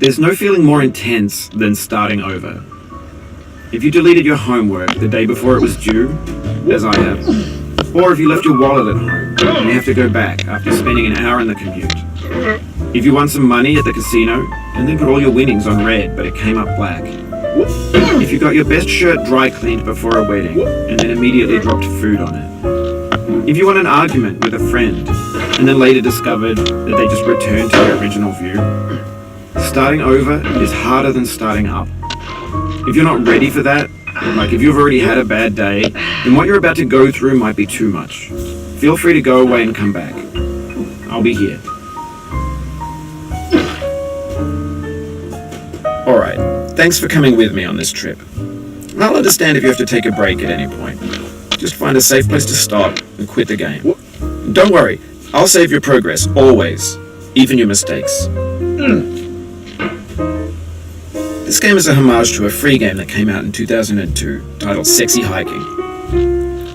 There's no feeling more intense than starting over. If you deleted your homework the day before it was due, as I have, or if you left your wallet at home and you have to go back after spending an hour in the commute. If you won some money at the casino and then put all your winnings on red but it came up black. If you got your best shirt dry cleaned before a wedding and then immediately dropped food on it. If you won an argument with a friend and then later discovered that they just returned to your original view. Starting over is harder than starting up. If you're not ready for that, like if you've already had a bad day, then what you're about to go through might be too much. Feel free to go away and come back. I'll be here. Alright, thanks for coming with me on this trip. I'll understand if you have to take a break at any point. Just find a safe place to stop and quit the game. Don't worry, I'll save your progress, always. Even your mistakes. This game is a homage to a free game that came out in 2002, titled Sexy Hiking.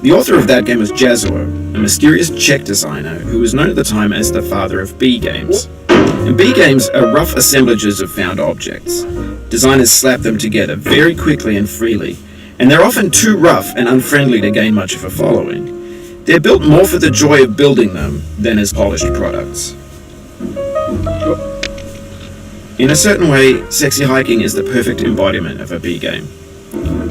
The author of that game was Jazuo, a mysterious Czech designer who was known at the time as the father of B games. And B games are rough assemblages of found objects. Designers slap them together very quickly and freely, and they're often too rough and unfriendly to gain much of a following. They're built more for the joy of building them than as polished products. In a certain way, Sexy Hiking is the perfect embodiment of a B game.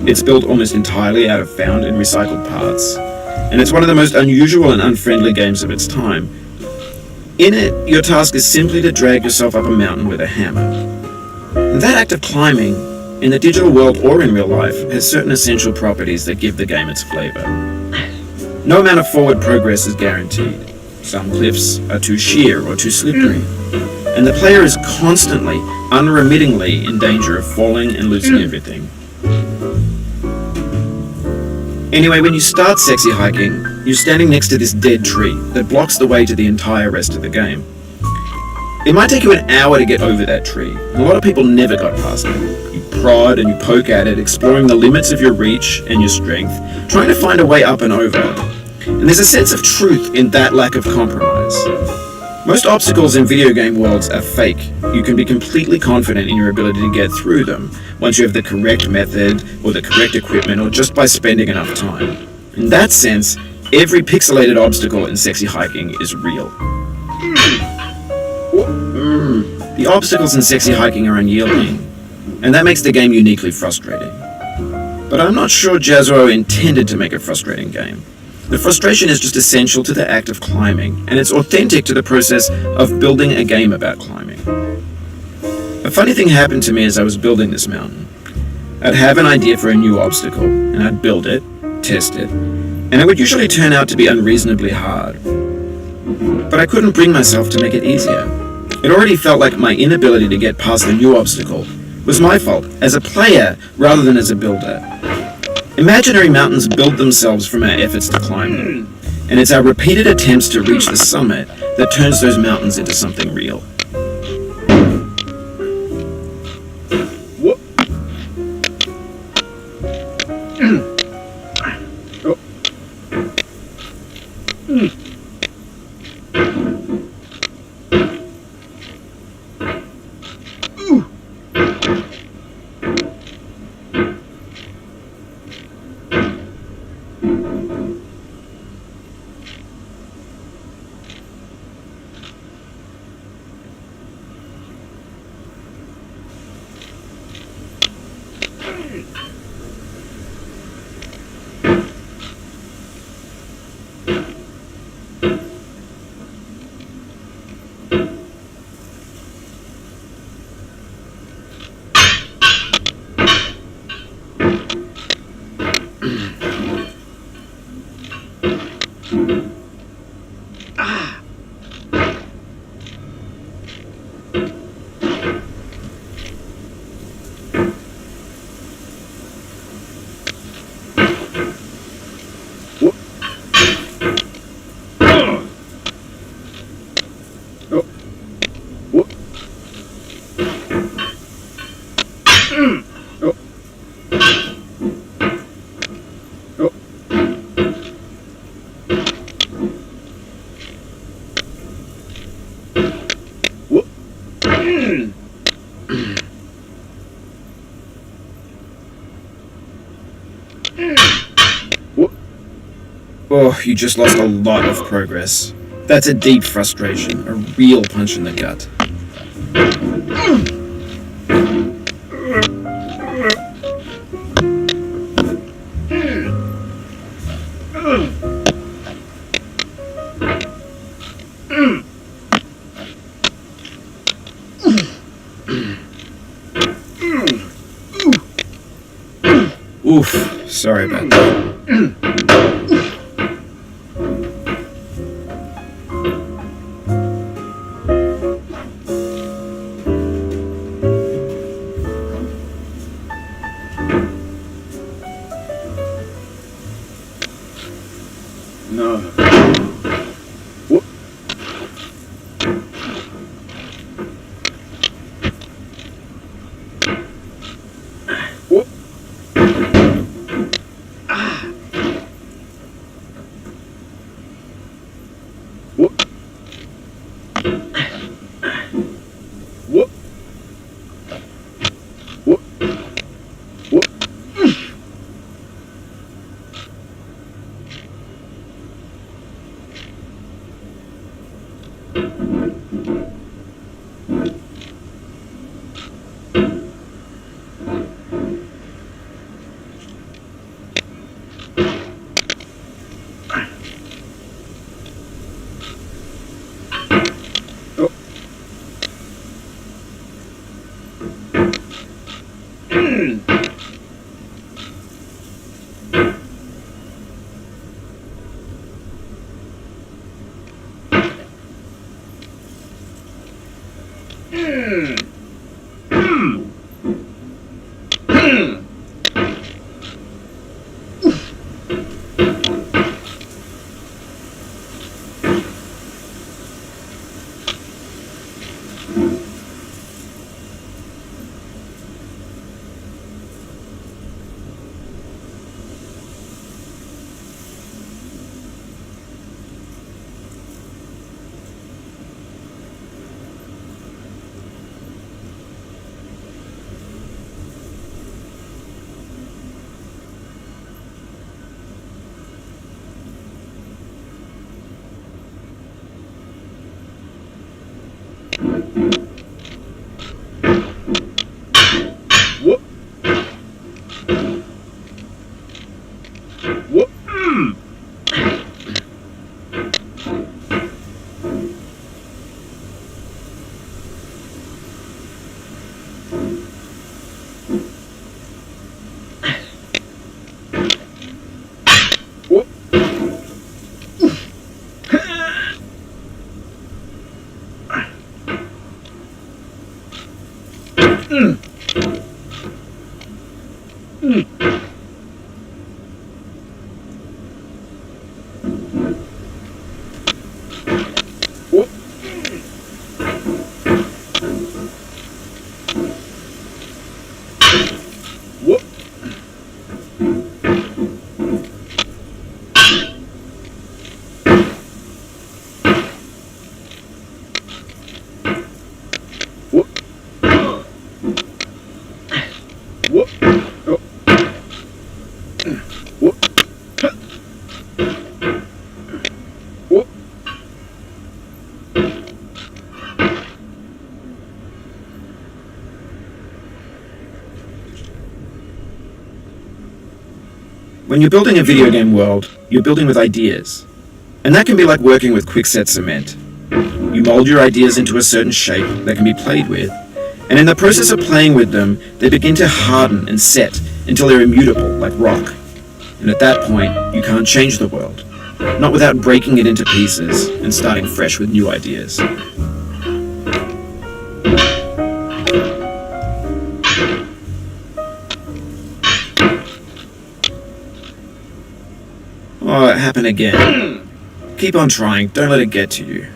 It's built almost entirely out of found and recycled parts, and it's one of the most unusual and unfriendly games of its time. In it, your task is simply to drag yourself up a mountain with a hammer. And that act of climbing, in the digital world or in real life, has certain essential properties that give the game its flavor. No amount of forward progress is guaranteed. Some cliffs are too sheer or too slippery, and the player is constantly, unremittingly in danger of falling and losing everything. Anyway, when you start Sexy Hiking, you're standing next to this dead tree that blocks the way to the entire rest of the game. It might take you an hour to get over that tree, and a lot of people never got past it. You prod and you poke at it, exploring the limits of your reach and your strength, trying to find a way up and over. And there's a sense of truth in that lack of compromise. Most obstacles in video game worlds are fake. You can be completely confident in your ability to get through them once you have the correct method or the correct equipment or just by spending enough time. In that sense, every pixelated obstacle in Sexy Hiking is real. The obstacles in Sexy Hiking are unyielding, and that makes the game uniquely frustrating. But I'm not sure Jazro intended to make a frustrating game. The frustration is just essential to the act of climbing, and it's authentic to the process of building a game about climbing. A funny thing happened to me as I was building this mountain. I'd have an idea for a new obstacle, and I'd build it, test it, and it would usually turn out to be unreasonably hard. But I couldn't bring myself to make it easier. It already felt like my inability to get past the new obstacle was my fault as a player rather than as a builder. Imaginary mountains build themselves from our efforts to climb them, and it's our repeated attempts to reach the summit that turns those mountains into something real. Oh, you just lost a lot of progress. That's a deep frustration, a real punch in the gut. Oof, sorry about that. No. Whoop. Whoop. Ah. Whoop. Whoop. Whoop. Whoop. Whoop. Whoop. Whoop. Whoop. Oh. Whoop. Whoop. When you're building a video game world, you're building with ideas. And that can be like working with quickset cement. You mold your ideas into a certain shape that can be played with, and in the process of playing with them, they begin to harden and set until they're immutable, like rock. And at that point, you can't change the world, not without breaking it into pieces and starting fresh with new ideas. Oh, it happened again. Keep on trying, don't let it get to you.